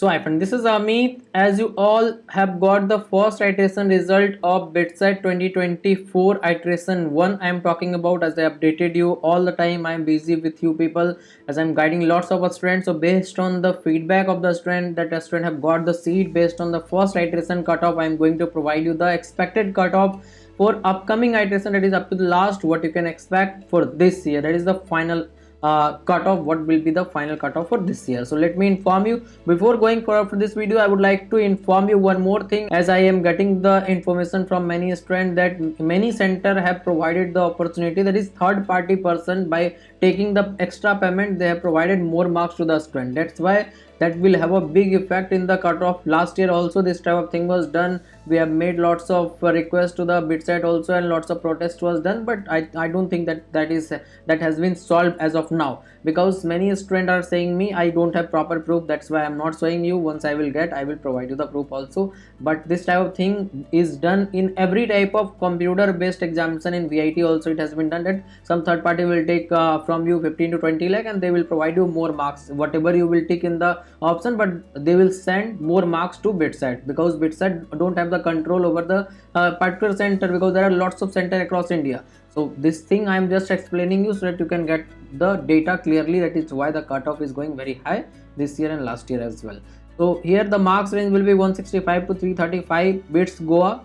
So hi friend, this is Amit. As you all have got the first iteration result of BitSet 2024 iteration 1, I am talking about as I updated you all the time. I am busy with you people as I am guiding lots of students. So based on the feedback of the student that the student have got the seat based on the first iteration cutoff, I am going to provide you the expected cutoff for upcoming iteration, that is up to the last what you can expect for this year. That is the final cutoff, what will be the final cutoff for this year. So let me inform you. Before going forward for this video, I would like to inform you one more thing, as I am getting the information from many students that many center have provided the opportunity, that is third party person, by taking the extra payment they have provided more marks to the student. That's why that will have a big effect in the cutoff. Last year also this type of thing was done. We have made lots of requests to the BitSet also, and lots of protest was done, but I don't think that has been solved as of now, because many students are saying me I don't have proper proof. That's why I'm not showing you. Once I will get, I will provide you the proof also. But this type of thing is done in every type of computer based examination. In VIT also it has been done that some third party will take from you 15 to 20 lakh, and they will provide you more marks whatever you will take in the option, but they will send more marks to BitSet, because BitSet don't have the control over the particular center, because there are lots of center across India. So this thing I am just explaining you so that you can get the data clearly. That is why the cutoff is going very high this year and last year as well. So here the marks range will be 165 to 335. BITS Goa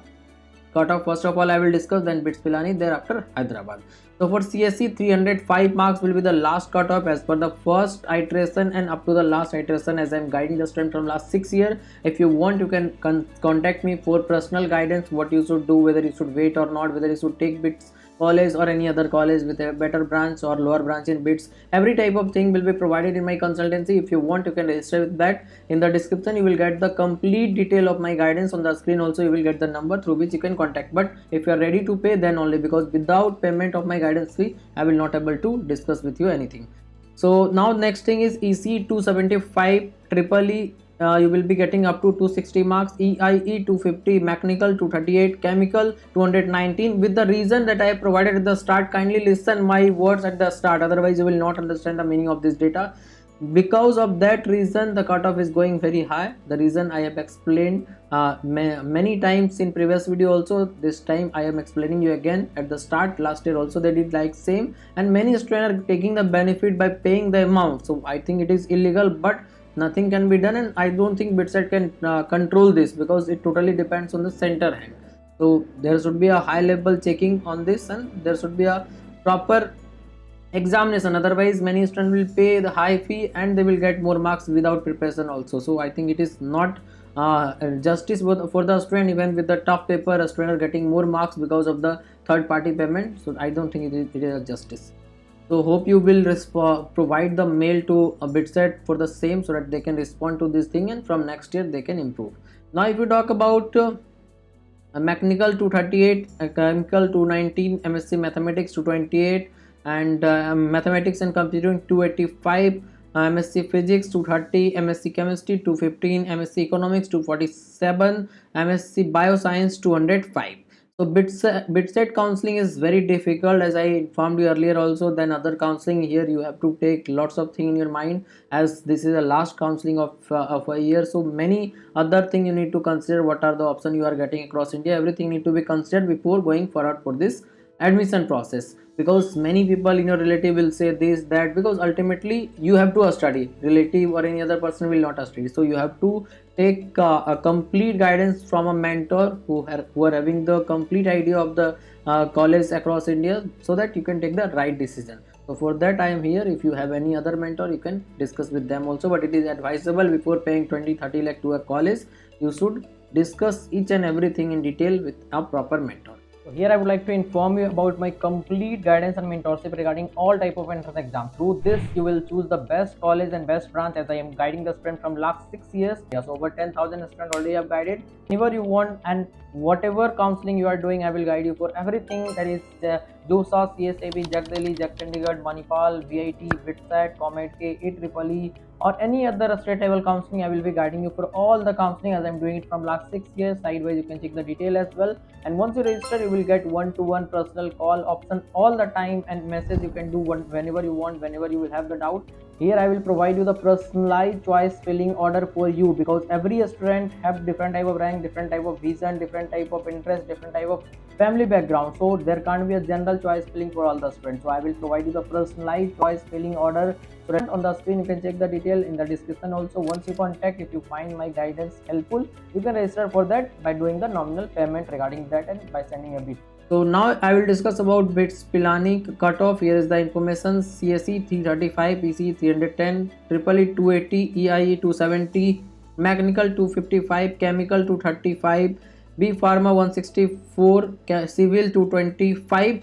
cutoff first of all I will discuss, then BITS Pilani, thereafter Hyderabad. So for CSE 305 marks will be the last cutoff as per the first iteration and up to the last iteration, as I am guiding the student from last 6 years. If you want, you can contact me for personal guidance, what you should do, whether you should wait or not, whether you should take BITS college or any other college with a better branch or lower branch in BITS. Every type of thing will be provided in my consultancy. If you want, you can register with that. In the description you will get the complete detail of my guidance. On the screen also you will get the number through which you can contact. But if you are ready to pay, then only, because without payment of my guidance fee I will not able to discuss with you anything. So now next thing is EC 275 triple E. You will be getting up to 260 marks. EIE 250, mechanical 238, chemical 219. With the reason that I have provided at the start, kindly listen my words at the start, otherwise you will not understand the meaning of this data. Because of that reason the cutoff is going very high. The reason I have explained many times in previous video also. This time I am explaining you again at the start. Last year also they did like same, and many students are taking the benefit by paying the amount. So I think it is illegal, but nothing can be done, and I don't think BitSet can control this, because it totally depends on the center hand. So there should be a high level checking on this, and there should be a proper examination. Otherwise many students will pay the high fee and they will get more marks without preparation also. So I think it is not justice for the student. Even with the tough paper, a student are getting more marks because of the third party payment. So I don't think it is a justice. So hope you will provide the mail to a BitSet for the same, so that they can respond to this thing, and from next year they can improve. Now if you talk about a mechanical 238, a chemical 219, MSc mathematics 228, and mathematics and computing 285, MSc physics 230, MSc chemistry 215, MSc economics 247, MSc bioscience 205. So BitSet counseling is very difficult, as I informed you earlier also. Then other counseling, here you have to take lots of things in your mind, as this is the last counseling of a year. So many other things you need to consider. What are the options you are getting across India? Everything need to be considered before going forward for this admission process, because many people in your relative will say this that, because ultimately you have to study, relative or any other person will not study. So you have to take a complete guidance from a mentor who are having the complete idea of the college across India, so that you can take the right decision. So for that I am here. If you have any other mentor, you can discuss with them also, but it is advisable before paying 20-30 lakh to a college, you should discuss each and everything in detail with a proper mentor. So here I would like to inform you about my complete guidance and mentorship regarding all type of entrance exam. Through this you will choose the best college and best branch, as I am guiding the student from last 6 years. Yes, over 10,000 students already have guided. Whenever you want and whatever counseling you are doing, I will guide you for everything. That is JOSA, CSAB, JAG Delhi, JAG Chandigarh, Manipal, VIT, BitSet, Comet K, EEEE, or any other state level counseling. I will be guiding you for all the counseling, as I am doing it from last 6 years. Sidewise you can check the detail as well. And once you register, you will get one-to-one personal call option all the time, and message you can do whenever you want, whenever you will have the doubt. Here I will provide you the personalized choice filling order for you, because every student have different type of rank, different type of vision, different type of interest, different type of family background. So there can't be a general choice filling for all the students. So I will provide you the personalized choice filling order. So right on the screen you can check the detail in the description also. Once you contact, if you find my guidance helpful, you can register for that by doing the nominal payment regarding that and by sending a bit. So now I will discuss about BITS Pilani cutoff. Here is the information: CSE 335, PCE 310, Triple E 280, EIE 270, Mechanical 255, Chemical 235, B Pharma 164, Civil 225.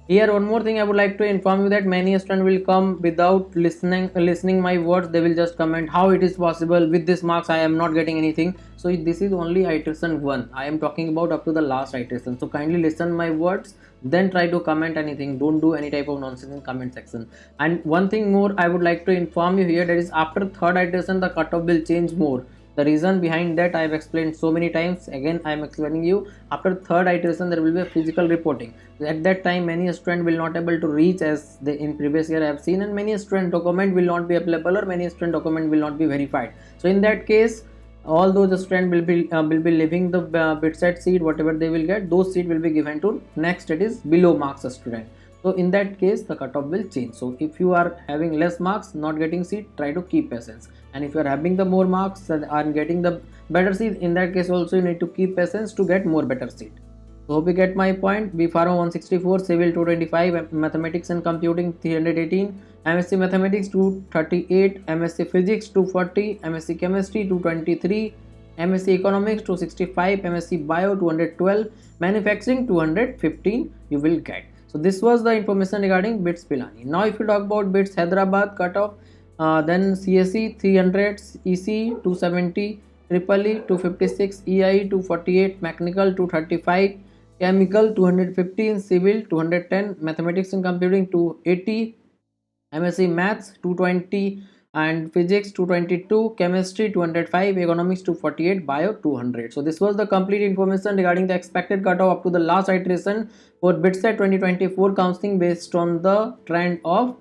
Here one more thing I would like to inform you that many students will come without listening my words. They will just comment how it is possible with this marks I am not getting anything. So this is only iteration 1. I am talking about up to the last iteration. So kindly listen my words, then try to comment anything. Don't do any type of nonsense in comment section. And one thing more I would like to inform you here, that is after third iteration the cutoff will change more. The reason behind that I have explained so many times. Again I am explaining you. After third iteration there will be a physical reporting. At that time many students will not able to reach, as they in previous year I have seen, and many student document will not be available, or many student document will not be verified. So in that case all those students will be leaving the BITSAT seat. Whatever they will get, those seat will be given to next, it is below marks student. So in that case the cutoff will change. So if you are having less marks, not getting seat, try to keep patience. And if you are having the more marks and are getting the better seat, in that case also you need to keep patience to get more better seat. So hope you get my point. B Pharma 164, Civil 225, Mathematics and Computing 318, MSc Mathematics 238, MSc Physics 240, MSc Chemistry 223, MSc Economics 265, MSc Bio 212, Manufacturing 215 you will get. So this was the information regarding BITS Pilani. Now if you talk about BITS Hyderabad cutoff, then CSE 300, EC 270, Triple E 256, EI 248, Mechanical 235, Chemical 215, Civil 210, Mathematics and Computing 280, MSc Maths 220, and Physics 222, Chemistry 205, Economics 248, Bio 200. So this was the complete information regarding the expected cutoff up to the last iteration for BITSAT 2024 counseling based on the trend of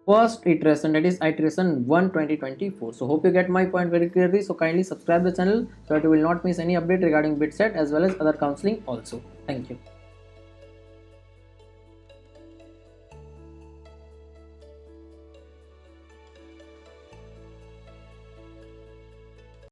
first iteration, that is iteration 1 2024. So hope you get my point very clearly. So kindly subscribe the channel so that you will not miss any update regarding BITSAT as well as other counseling also. Thank you.